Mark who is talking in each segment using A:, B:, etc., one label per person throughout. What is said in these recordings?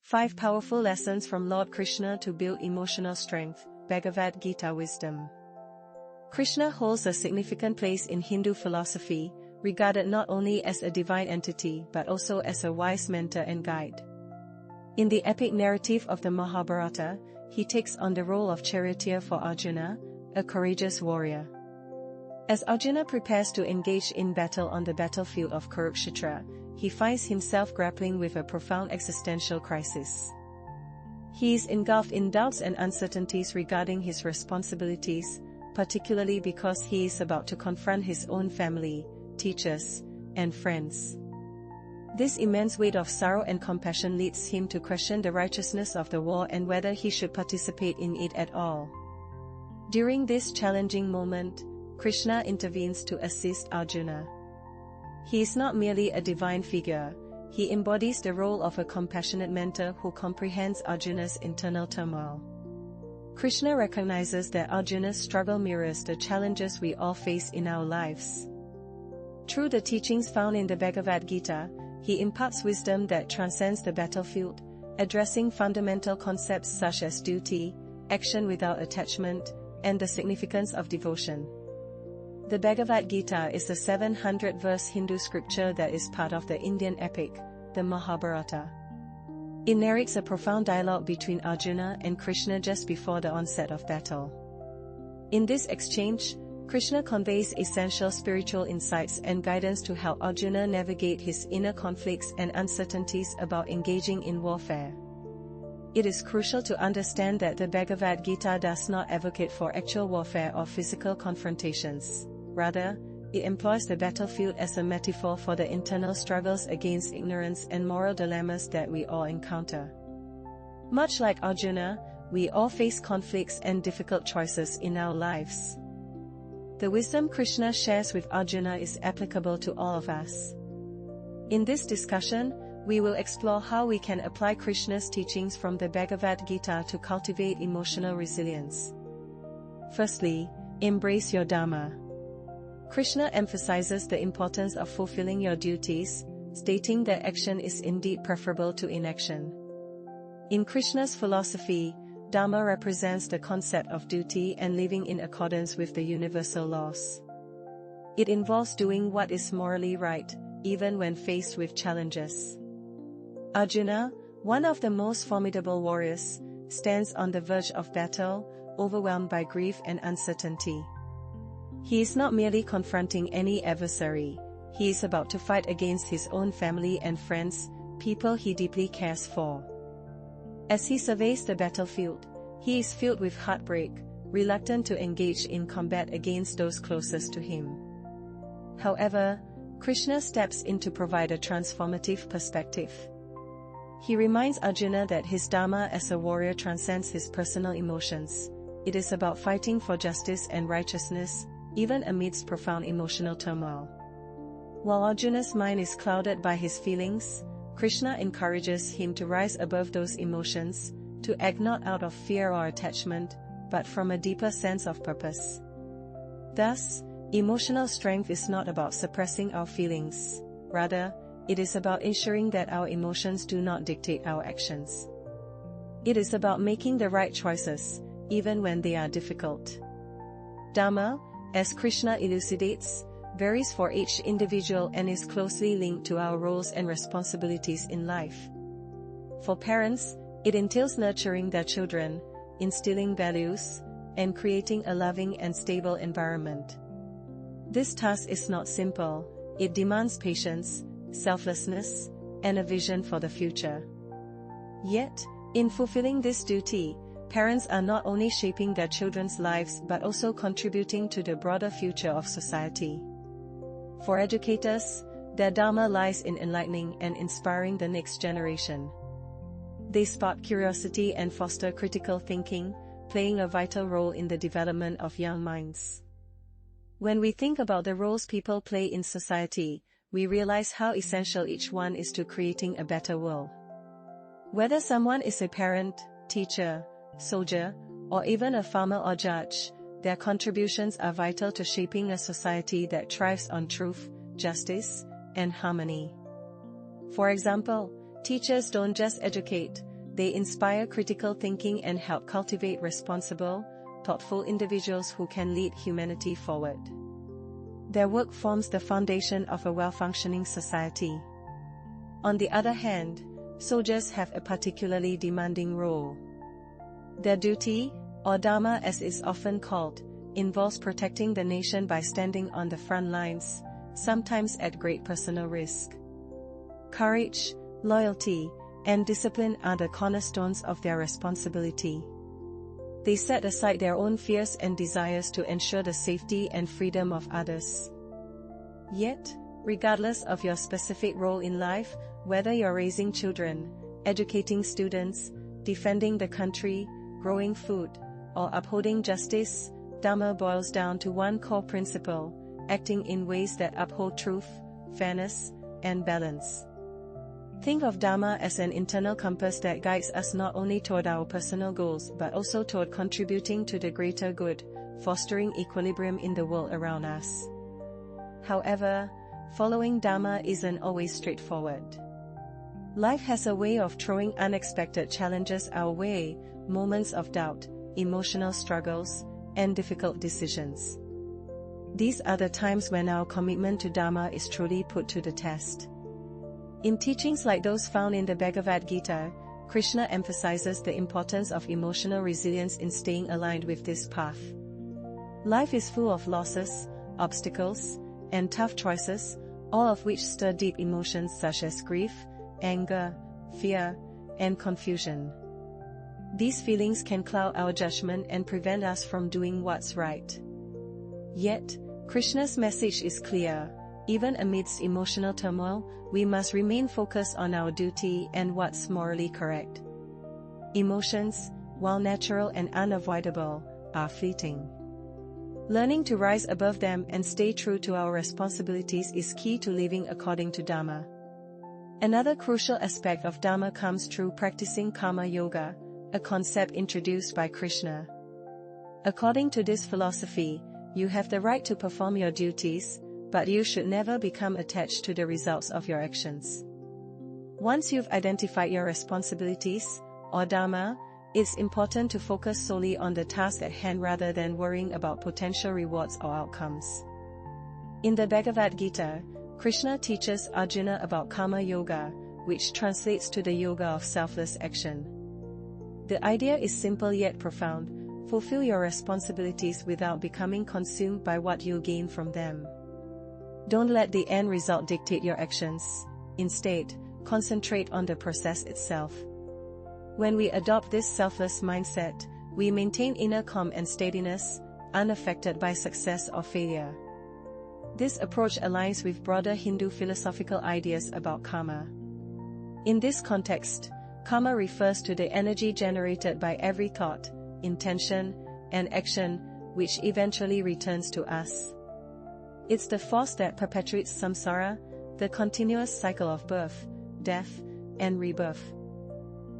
A: 5 Powerful Lessons from Lord Krishna to Build Emotional Strength, Bhagavad Gita Wisdom. Krishna holds a significant place in Hindu philosophy, regarded not only as a divine entity but also as a wise mentor and guide. In the epic narrative of the Mahabharata, he takes on the role of charioteer for Arjuna, a courageous warrior. As Arjuna prepares to engage in battle on the battlefield of Kurukshetra, he finds himself grappling with a profound existential crisis. He is engulfed in doubts and uncertainties regarding his responsibilities, particularly because he is about to confront his own family, teachers, and friends. This immense weight of sorrow and compassion leads him to question the righteousness of the war and whether he should participate in it at all. During this challenging moment, Krishna intervenes to assist Arjuna. He is not merely a divine figure, he embodies the role of a compassionate mentor who comprehends Arjuna's internal turmoil. Krishna recognizes that Arjuna's struggle mirrors the challenges we all face in our lives. Through the teachings found in the Bhagavad Gita, he imparts wisdom that transcends the battlefield, addressing fundamental concepts such as duty, action without attachment, and the significance of devotion. The Bhagavad Gita is the 700-verse Hindu scripture that is part of the Indian epic, the Mahabharata. It narrates a profound dialogue between Arjuna and Krishna just before the onset of battle. In this exchange, Krishna conveys essential spiritual insights and guidance to help Arjuna navigate his inner conflicts and uncertainties about engaging in warfare. It is crucial to understand that the Bhagavad Gita does not advocate for actual warfare or physical confrontations. Rather, it employs the battlefield as a metaphor for the internal struggles against ignorance and moral dilemmas that we all encounter. Much like Arjuna, we all face conflicts and difficult choices in our lives. The wisdom Krishna shares with Arjuna is applicable to all of us. In this discussion, we will explore how we can apply Krishna's teachings from the Bhagavad Gita to cultivate emotional resilience. Firstly, embrace your Dharma. Krishna emphasizes the importance of fulfilling your duties, stating that action is indeed preferable to inaction. In Krishna's philosophy, Dharma represents the concept of duty and living in accordance with the universal laws. It involves doing what is morally right, even when faced with challenges. Arjuna, one of the most formidable warriors, stands on the verge of battle, overwhelmed by grief and uncertainty. He is not merely confronting any adversary, he is about to fight against his own family and friends, people he deeply cares for. As he surveys the battlefield, he is filled with heartbreak, reluctant to engage in combat against those closest to him. However, Krishna steps in to provide a transformative perspective. He reminds Arjuna that his Dharma as a warrior transcends his personal emotions. It is about fighting for justice and righteousness, even amidst profound emotional turmoil. While Arjuna's mind is clouded by his feelings, Krishna encourages him to rise above those emotions, to act not out of fear or attachment, but from a deeper sense of purpose. Thus, emotional strength is not about suppressing our feelings, rather, it is about ensuring that our emotions do not dictate our actions. It is about making the right choices, even when they are difficult. Dharma, as Krishna elucidates, varies for each individual and is closely linked to our roles and responsibilities in life. For parents, it entails nurturing their children, instilling values, and creating a loving and stable environment. This task is not simple, it demands patience, selflessness, and a vision for the future. Yet, in fulfilling this duty, parents are not only shaping their children's lives but also contributing to the broader future of society. For educators, their Dharma lies in enlightening and inspiring the next generation. They spark curiosity and foster critical thinking, playing a vital role in the development of young minds. When we think about the roles people play in society, we realize how essential each one is to creating a better world. Whether someone is a parent, teacher, soldier, or even a farmer or judge, their contributions are vital to shaping a society that thrives on truth, justice, and harmony. For example, teachers don't just educate, They inspire critical thinking and help cultivate responsible, thoughtful individuals who can lead humanity forward. Their work forms the foundation of a well-functioning society. On the other hand, soldiers have a particularly demanding role. Their duty, or Dharma as is often called, involves protecting the nation by standing on the front lines, sometimes at great personal risk. Courage, loyalty, and discipline are the cornerstones of their responsibility. They set aside their own fears and desires to ensure the safety and freedom of others. Yet, regardless of your specific role in life, whether you're raising children, educating students, defending the country, growing food, or upholding justice, Dharma boils down to one core principle: acting in ways that uphold truth, fairness, and balance. Think of Dharma as an internal compass that guides us not only toward our personal goals but also toward contributing to the greater good, fostering equilibrium in the world around us. However, following Dharma isn't always straightforward. Life has a way of throwing unexpected challenges our way, moments of doubt, emotional struggles, and difficult decisions. These are the times when our commitment to Dharma is truly put to the test. In teachings like those found in the Bhagavad Gita, Krishna emphasizes the importance of emotional resilience in staying aligned with this path. Life is full of losses, obstacles, and tough choices, all of which stir deep emotions such as grief, anger, fear, and confusion. These feelings can cloud our judgment and prevent us from doing what's right. Yet, Krishna's message is clear: even amidst emotional turmoil, we must remain focused on our duty and what's morally correct. Emotions, while natural and unavoidable, are fleeting. Learning to rise above them and stay true to our responsibilities is key to living according to Dharma. Another crucial aspect of Dharma comes through practicing karma yoga, a concept introduced by Krishna. According to this philosophy, you have the right to perform your duties, but you should never become attached to the results of your actions. Once you've identified your responsibilities, or Dharma, it's important to focus solely on the task at hand rather than worrying about potential rewards or outcomes. In the Bhagavad Gita, Krishna teaches Arjuna about karma yoga, which translates to the yoga of selfless action. The idea is simple yet profound: fulfill your responsibilities without becoming consumed by what you'll gain from them. Don't let the end result dictate your actions. Instead, concentrate on the process itself. When we adopt this selfless mindset, we maintain inner calm and steadiness, unaffected by success or failure. This approach aligns with broader Hindu philosophical ideas about karma. In this context, karma refers to the energy generated by every thought, intention, and action, which eventually returns to us. It's the force that perpetuates samsara, the continuous cycle of birth, death, and rebirth.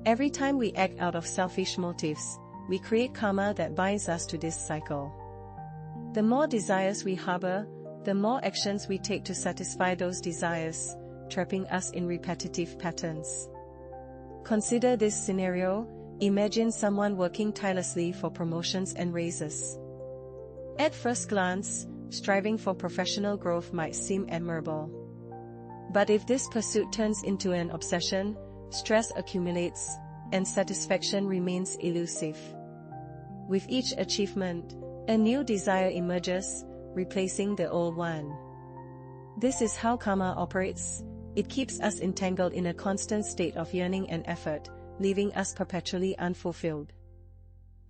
A: Every time we act out of selfish motives, we create karma that binds us to this cycle. The more desires we harbor, the more actions we take to satisfy those desires, trapping us in repetitive patterns. Consider this scenario: imagine someone working tirelessly for promotions and raises. At first glance, striving for professional growth might seem admirable. But if this pursuit turns into an obsession, stress accumulates, and satisfaction remains elusive. With each achievement, a new desire emerges, replacing the old one. This is how karma operates. It keeps us entangled in a constant state of yearning and effort, leaving us perpetually unfulfilled.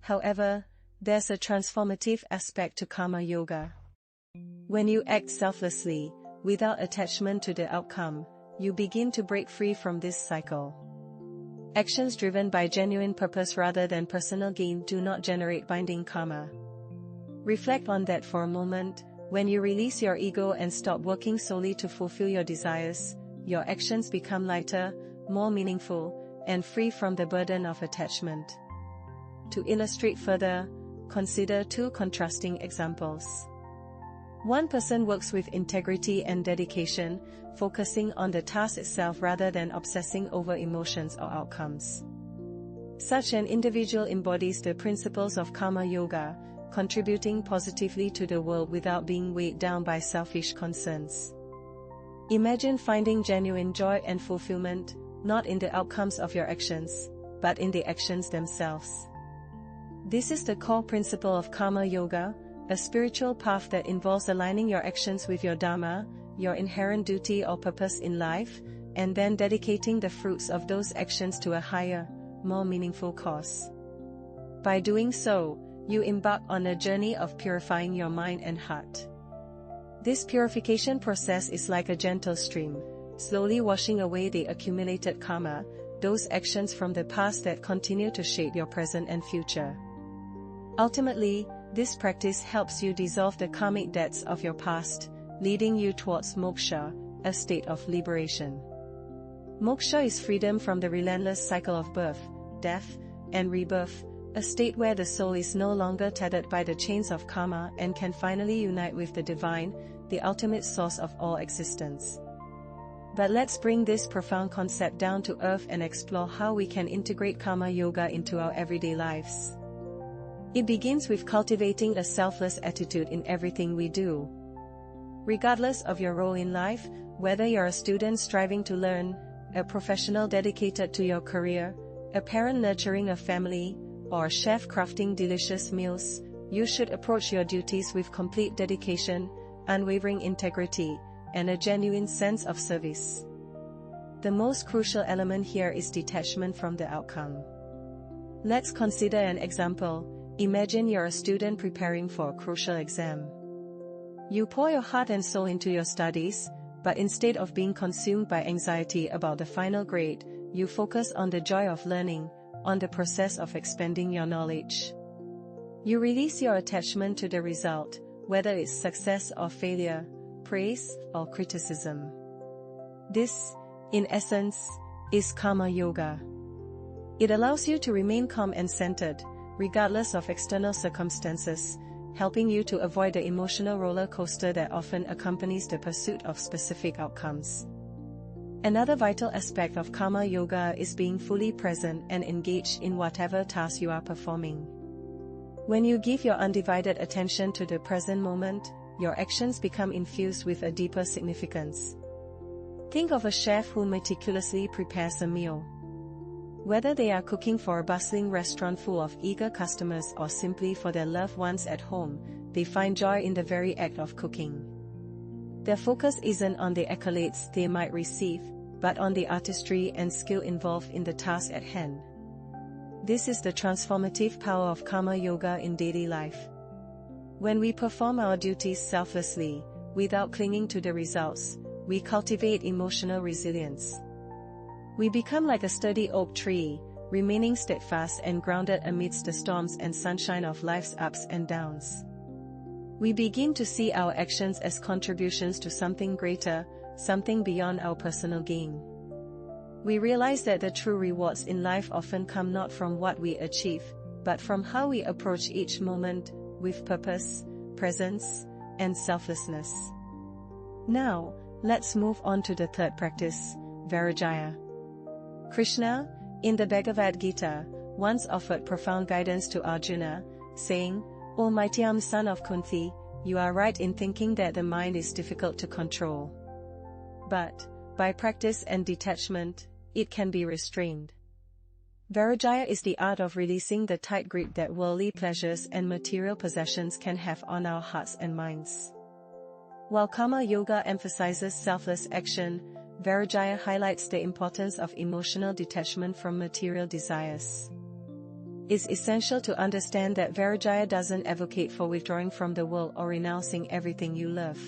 A: However, there's a transformative aspect to karma yoga. When you act selflessly, without attachment to the outcome, you begin to break free from this cycle. Actions driven by genuine purpose rather than personal gain do not generate binding karma. Reflect on that for a moment. When you release your ego and stop working solely to fulfill your desires, your actions become lighter, more meaningful, and free from the burden of attachment. To illustrate further, consider two contrasting examples. One person works with integrity and dedication, focusing on the task itself rather than obsessing over emotions or outcomes. Such an individual embodies the principles of karma yoga, contributing positively to the world without being weighed down by selfish concerns. Imagine finding genuine joy and fulfillment, not in the outcomes of your actions, but in the actions themselves. This is the core principle of karma yoga, a spiritual path that involves aligning your actions with your Dharma, your inherent duty or purpose in life, and then dedicating the fruits of those actions to a higher, more meaningful cause. By doing so, you embark on a journey of purifying your mind and heart. This purification process is like a gentle stream, slowly washing away the accumulated karma, those actions from the past that continue to shape your present and future. Ultimately, this practice helps you dissolve the karmic debts of your past, leading you towards moksha, a state of liberation. Moksha is freedom from the relentless cycle of birth, death, and rebirth, a state where the soul is no longer tethered by the chains of karma and can finally unite with the divine, the ultimate source of all existence. But let's bring this profound concept down to earth and explore how we can integrate karma yoga into our everyday lives. It begins with cultivating a selfless attitude in everything we do. Regardless of your role in life, whether you're a student striving to learn, a professional dedicated to your career, a parent nurturing a family, or a chef crafting delicious meals, you should approach your duties with complete dedication, unwavering integrity, and a genuine sense of service. The most crucial element here is detachment from the outcome. Let's consider an example. Imagine you're a student preparing for a crucial exam. You pour your heart and soul into your studies, but instead of being consumed by anxiety about the final grade, you focus on the joy of learning, on the process of expanding your knowledge. You release your attachment to the result, whether it's success or failure, praise or criticism. This, in essence, is karma yoga. It allows you to remain calm and centered, regardless of external circumstances, helping you to avoid the emotional roller coaster that often accompanies the pursuit of specific outcomes. Another vital aspect of karma yoga is being fully present and engaged in whatever task you are performing. When you give your undivided attention to the present moment, your actions become infused with a deeper significance. Think of a chef who meticulously prepares a meal. Whether they are cooking for a bustling restaurant full of eager customers or simply for their loved ones at home, they find joy in the very act of cooking. Their focus isn't on the accolades they might receive, but on the artistry and skill involved in the task at hand. This is the transformative power of karma yoga in daily life. When we perform our duties selflessly, without clinging to the results, we cultivate emotional resilience. We become like a sturdy oak tree, remaining steadfast and grounded amidst the storms and sunshine of life's ups and downs. We begin to see our actions as contributions to something greater, something beyond our personal gain. We realize that the true rewards in life often come not from what we achieve, but from how we approach each moment, with purpose, presence, and selflessness. Now, let's move on to the third practice, Vairagya. Krishna, in the Bhagavad Gita, once offered profound guidance to Arjuna, saying, "O mighty son of Kunti, you are right in thinking that the mind is difficult to control. But, by practice and detachment, it can be restrained." Vairagya is the art of releasing the tight grip that worldly pleasures and material possessions can have on our hearts and minds. While karma yoga emphasizes selfless action, Vairagya highlights the importance of emotional detachment from material desires. It's essential to understand that Vairagya doesn't advocate for withdrawing from the world or renouncing everything you love.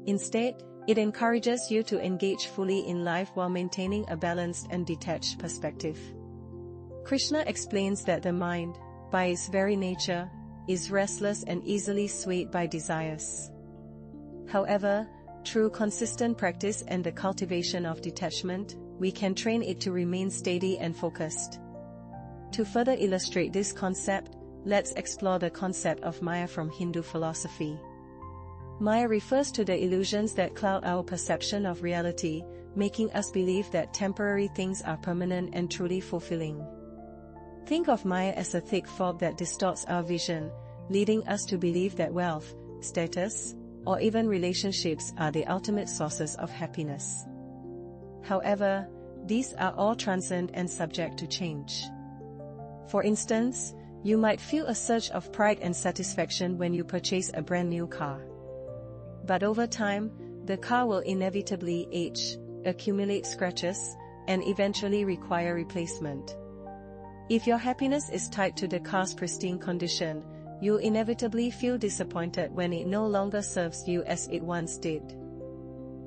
A: Instead, it encourages you to engage fully in life while maintaining a balanced and detached perspective. Krishna explains that the mind, by its very nature, is restless and easily swayed by desires. However, through consistent practice and the cultivation of detachment, we can train it to remain steady and focused. To further illustrate this concept, let's explore the concept of Maya from Hindu philosophy. Maya refers to the illusions that cloud our perception of reality, making us believe that temporary things are permanent and truly fulfilling. Think of Maya as a thick fog that distorts our vision, leading us to believe that wealth, status, or even relationships are the ultimate sources of happiness. However, these are all transient and subject to change. For instance, you might feel a surge of pride and satisfaction when you purchase a brand new car. But over time, the car will inevitably age, accumulate scratches, and eventually require replacement. If your happiness is tied to the car's pristine condition, you'll inevitably feel disappointed when it no longer serves you as it once did.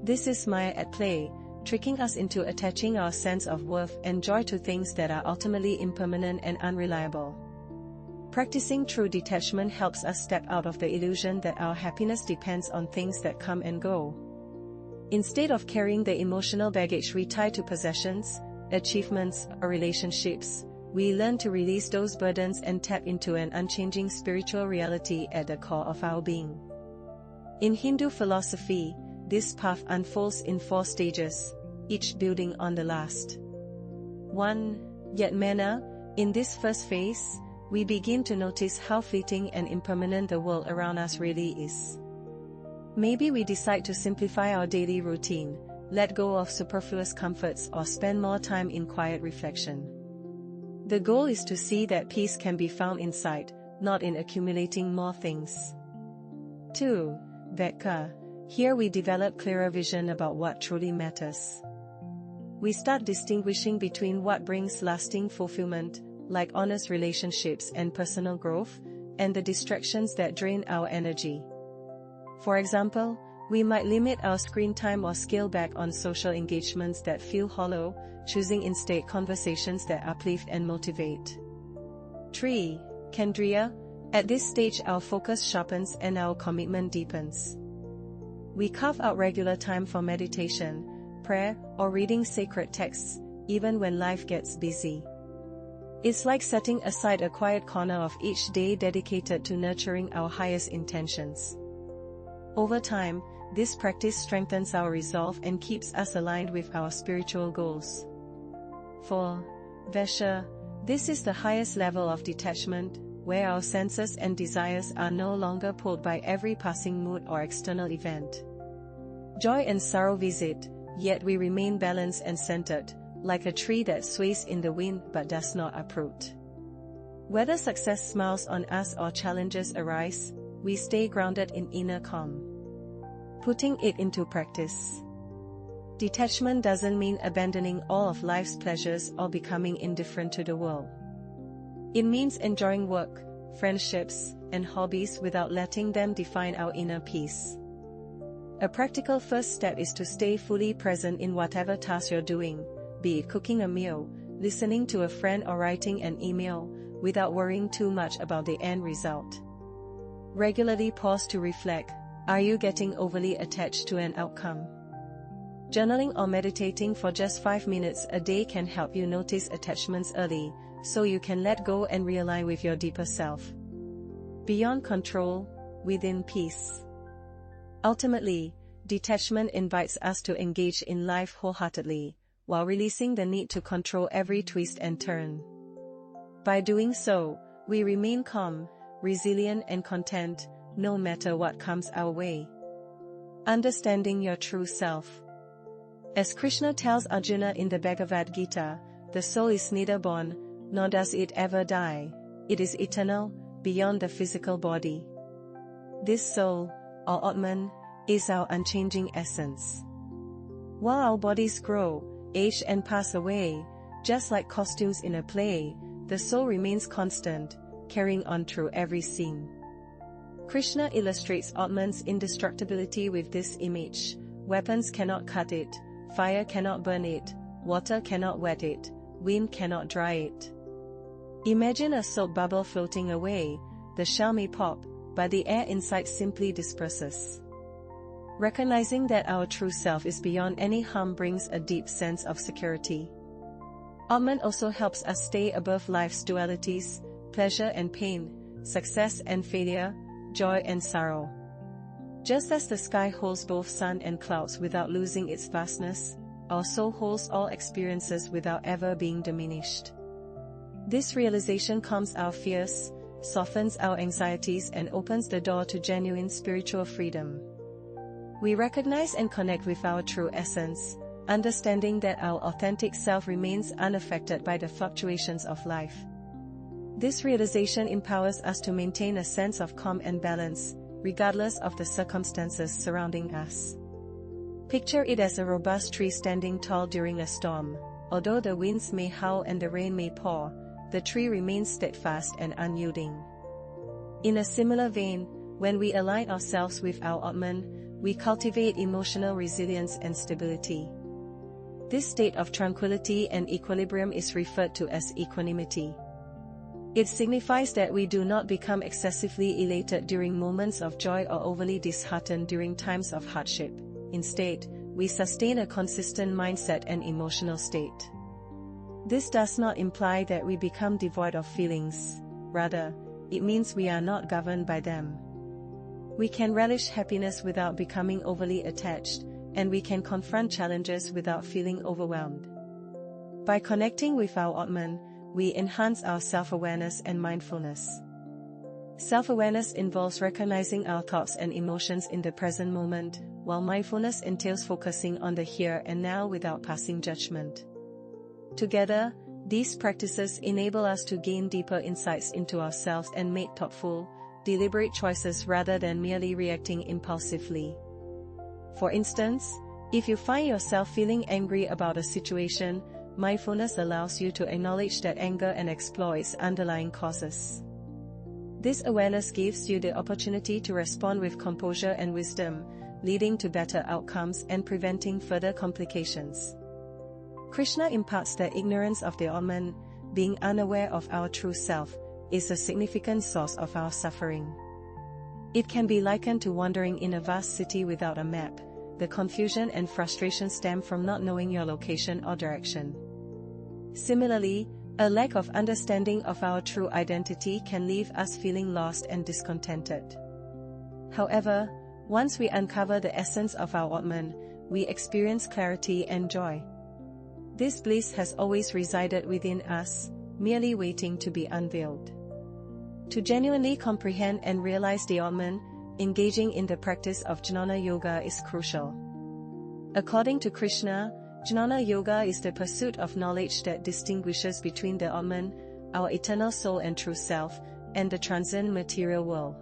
A: This is Maya at play, tricking us into attaching our sense of worth and joy to things that are ultimately impermanent and unreliable. Practicing true detachment helps us step out of the illusion that our happiness depends on things that come and go. Instead of carrying the emotional baggage we tie to possessions, achievements, or relationships, we learn to release those burdens and tap into an unchanging spiritual reality at the core of our being. In Hindu philosophy, this path unfolds in 4 stages, each building on the last. 1. Yatmana. In this first phase, we begin to notice how fleeting and impermanent the world around us really is. Maybe we decide to simplify our daily routine, let go of superfluous comforts, or spend more time in quiet reflection. The goal is to see that peace can be found inside, not in accumulating more things. 2. Vedka. Here we develop clearer vision about what truly matters. We start distinguishing between what brings lasting fulfillment, like honest relationships and personal growth, and the distractions that drain our energy. For example, we might limit our screen time or scale back on social engagements that feel hollow, choosing instead conversations that uplift and motivate. 3. Kendriya. At this stage our focus sharpens and our commitment deepens. We carve out regular time for meditation, prayer, or reading sacred texts, even when life gets busy. It's like setting aside a quiet corner of each day dedicated to nurturing our highest intentions. Over time, this practice strengthens our resolve and keeps us aligned with our spiritual goals. 4. Vesha. This is the highest level of detachment, where our senses and desires are no longer pulled by every passing mood or external event. Joy and sorrow visit, yet we remain balanced and centered, like a tree that sways in the wind but does not uproot. Whether success smiles on us or challenges arise, we stay grounded in inner calm. Putting it into practice. Detachment doesn't mean abandoning all of life's pleasures or becoming indifferent to the world. It means enjoying work, friendships, and hobbies without letting them define our inner peace. A practical first step is to stay fully present in whatever task you're doing, be it cooking a meal, listening to a friend, or writing an email, without worrying too much about the end result. Regularly pause to reflect. Are you getting overly attached to an outcome? Journaling or meditating for just 5 minutes a day can help you notice attachments early, so you can let go and realign with your deeper self. Beyond control, within peace. Ultimately, detachment invites us to engage in life wholeheartedly, while releasing the need to control every twist and turn. By doing so, we remain calm, resilient, and content, no matter what comes our way. Understanding your true self. As Krishna tells Arjuna in the Bhagavad Gita, the soul is neither born, nor does it ever die. It is eternal, beyond the physical body. This soul, or Atman, is our unchanging essence. While our bodies grow, age, and pass away, just like costumes in a play, the soul remains constant, carrying on through every scene. Krishna illustrates Atman's indestructibility with this image: weapons cannot cut it, fire cannot burn it, water cannot wet it, wind cannot dry it. Imagine a soap bubble floating away. The shell may pop, but the air inside simply disperses. Recognizing that our true self is beyond any harm brings a deep sense of security. Atman also helps us stay above life's dualities, pleasure and pain, success and failure, joy and sorrow. Just as the sky holds both sun and clouds without losing its vastness, our soul holds all experiences without ever being diminished. This realization calms our fears, softens our anxieties, and opens the door to genuine spiritual freedom. We recognize and connect with our true essence, understanding that our authentic self remains unaffected by the fluctuations of life. This realization empowers us to maintain a sense of calm and balance, regardless of the circumstances surrounding us. Picture it as a robust tree standing tall during a storm. Although the winds may howl and the rain may pour, the tree remains steadfast and unyielding. In a similar vein, when we align ourselves with our Atman, we cultivate emotional resilience and stability. This state of tranquility and equilibrium is referred to as equanimity. It signifies that we do not become excessively elated during moments of joy or overly disheartened during times of hardship. Instead, we sustain a consistent mindset and emotional state. This does not imply that we become devoid of feelings. Rather, it means we are not governed by them. We can relish happiness without becoming overly attached, and we can confront challenges without feeling overwhelmed. By connecting with our Atman, we enhance our self-awareness and mindfulness. Self-awareness involves recognizing our thoughts and emotions in the present moment, while mindfulness entails focusing on the here and now without passing judgment. Together, these practices enable us to gain deeper insights into ourselves and make thoughtful, deliberate choices rather than merely reacting impulsively. For instance, if you find yourself feeling angry about a situation, mindfulness allows you to acknowledge that anger and explore its underlying causes. This awareness gives you the opportunity to respond with composure and wisdom, leading to better outcomes and preventing further complications. Krishna imparts that ignorance of the Atman, being unaware of our true self, is a significant source of our suffering. It can be likened to wandering in a vast city without a map. The confusion and frustration stem from not knowing your location or direction. Similarly, a lack of understanding of our true identity can leave us feeling lost and discontented. However, once we uncover the essence of our Atman, we experience clarity and joy. This bliss has always resided within us, merely waiting to be unveiled. To genuinely comprehend and realize the Atman, engaging in the practice of Jnana Yoga is crucial. According to Krishna, Jnana Yoga is the pursuit of knowledge that distinguishes between the Atman, our eternal soul and true self, and the transcendent material world.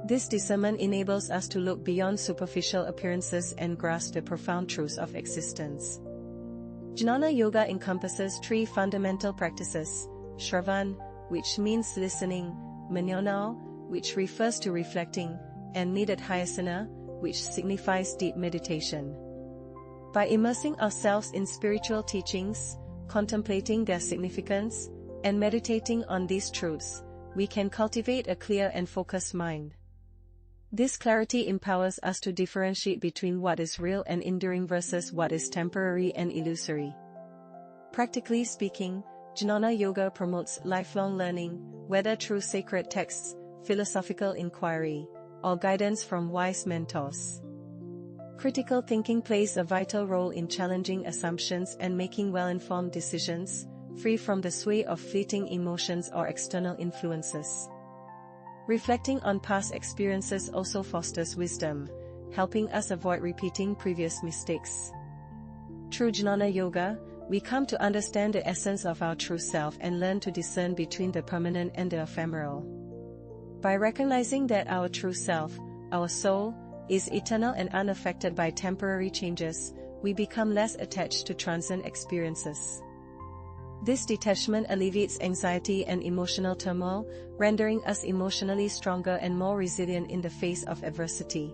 A: This discernment enables us to look beyond superficial appearances and grasp the profound truths of existence. Jnana Yoga encompasses three fundamental practices: Shravan, which means listening; Manana, which refers to reflecting; and Nididhyasana, which signifies deep meditation. By immersing ourselves in spiritual teachings, contemplating their significance, and meditating on these truths, we can cultivate a clear and focused mind. This clarity empowers us to differentiate between what is real and enduring versus what is temporary and illusory. Practically speaking, Jnana Yoga promotes lifelong learning, whether through sacred texts, philosophical inquiry, or guidance from wise mentors. Critical thinking plays a vital role in challenging assumptions and making well-informed decisions, free from the sway of fleeting emotions or external influences. Reflecting on past experiences also fosters wisdom, helping us avoid repeating previous mistakes. Through Jnana Yoga, we come to understand the essence of our true self and learn to discern between the permanent and the ephemeral. By recognizing that our true self, our soul, is eternal and unaffected by temporary changes, we become less attached to transient experiences. This detachment alleviates anxiety and emotional turmoil, rendering us emotionally stronger and more resilient in the face of adversity.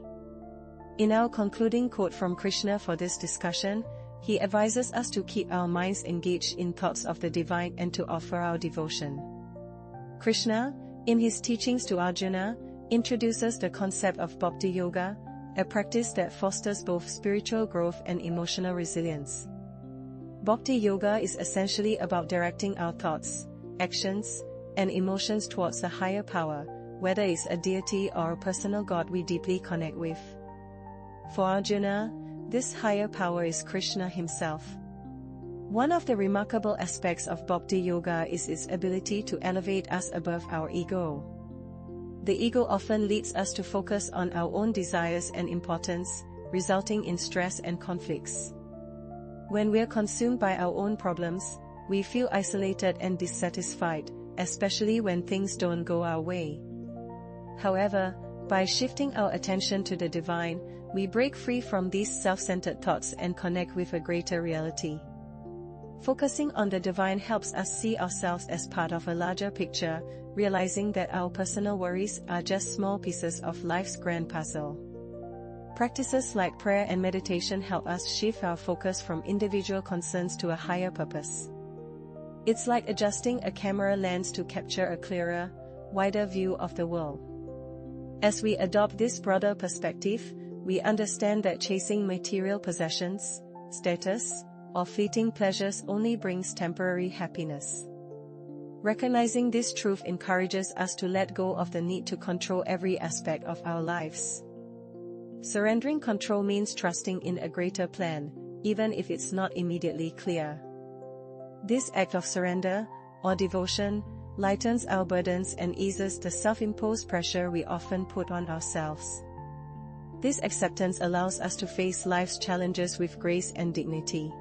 A: In our concluding quote from Krishna for this discussion, he advises us to keep our minds engaged in thoughts of the divine and to offer our devotion. Krishna, in his teachings to Arjuna, introduces the concept of Bhakti Yoga, a practice that fosters both spiritual growth and emotional resilience. Bhakti Yoga is essentially about directing our thoughts, actions, and emotions towards a higher power, whether it's a deity or a personal God we deeply connect with. For Arjuna, this higher power is Krishna himself. One of the remarkable aspects of Bhakti Yoga is its ability to elevate us above our ego. The ego often leads us to focus on our own desires and importance, resulting in stress and conflicts. When we're consumed by our own problems, we feel isolated and dissatisfied, especially when things don't go our way. However, by shifting our attention to the divine, we break free from these self-centered thoughts and connect with a greater reality. Focusing on the divine helps us see ourselves as part of a larger picture, realizing that our personal worries are just small pieces of life's grand puzzle. Practices like prayer and meditation help us shift our focus from individual concerns to a higher purpose. It's like adjusting a camera lens to capture a clearer, wider view of the world. As we adopt this broader perspective, we understand that chasing material possessions, status, or fleeting pleasures only brings temporary happiness. Recognizing this truth encourages us to let go of the need to control every aspect of our lives. Surrendering control means trusting in a greater plan, even if it's not immediately clear. This act of surrender, or devotion, lightens our burdens and eases the self-imposed pressure we often put on ourselves. This acceptance allows us to face life's challenges with grace and dignity.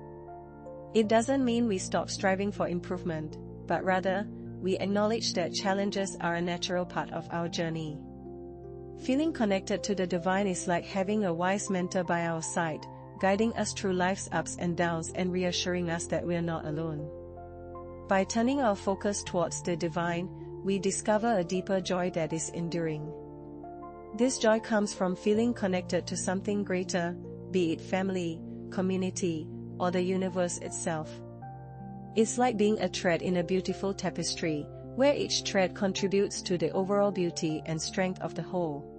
A: It doesn't mean we stop striving for improvement, but rather, we acknowledge that challenges are a natural part of our journey. Feeling connected to the divine is like having a wise mentor by our side, guiding us through life's ups and downs and reassuring us that we're not alone. By turning our focus towards the divine, we discover a deeper joy that is enduring. This joy comes from feeling connected to something greater, be it family, community, or the universe itself. It's like being a thread in a beautiful tapestry, where each thread contributes to the overall beauty and strength of the whole.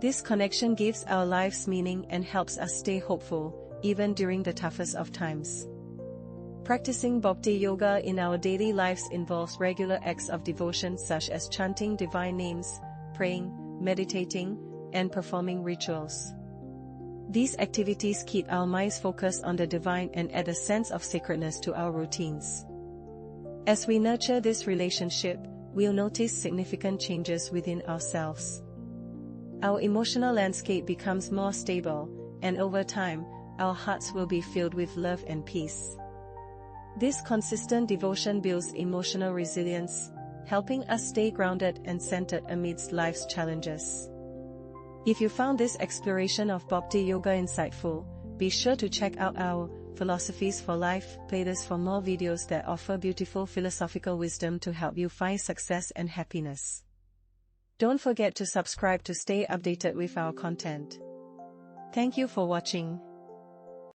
A: This connection gives our lives meaning and helps us stay hopeful, even during the toughest of times. Practicing Bhakti Yoga in our daily lives involves regular acts of devotion such as chanting divine names, praying, meditating, and performing rituals. These activities keep our minds focused on the divine and add a sense of sacredness to our routines. As we nurture this relationship, we'll notice significant changes within ourselves. Our emotional landscape becomes more stable, and over time, our hearts will be filled with love and peace. This consistent devotion builds emotional resilience, helping us stay grounded and centered amidst life's challenges. If you found this exploration of Bhakti Yoga insightful, be sure to check out our Philosophies for Life playlist for more videos that offer beautiful philosophical wisdom to help you find success and happiness. Don't forget to subscribe to stay updated with our content. Thank you for watching.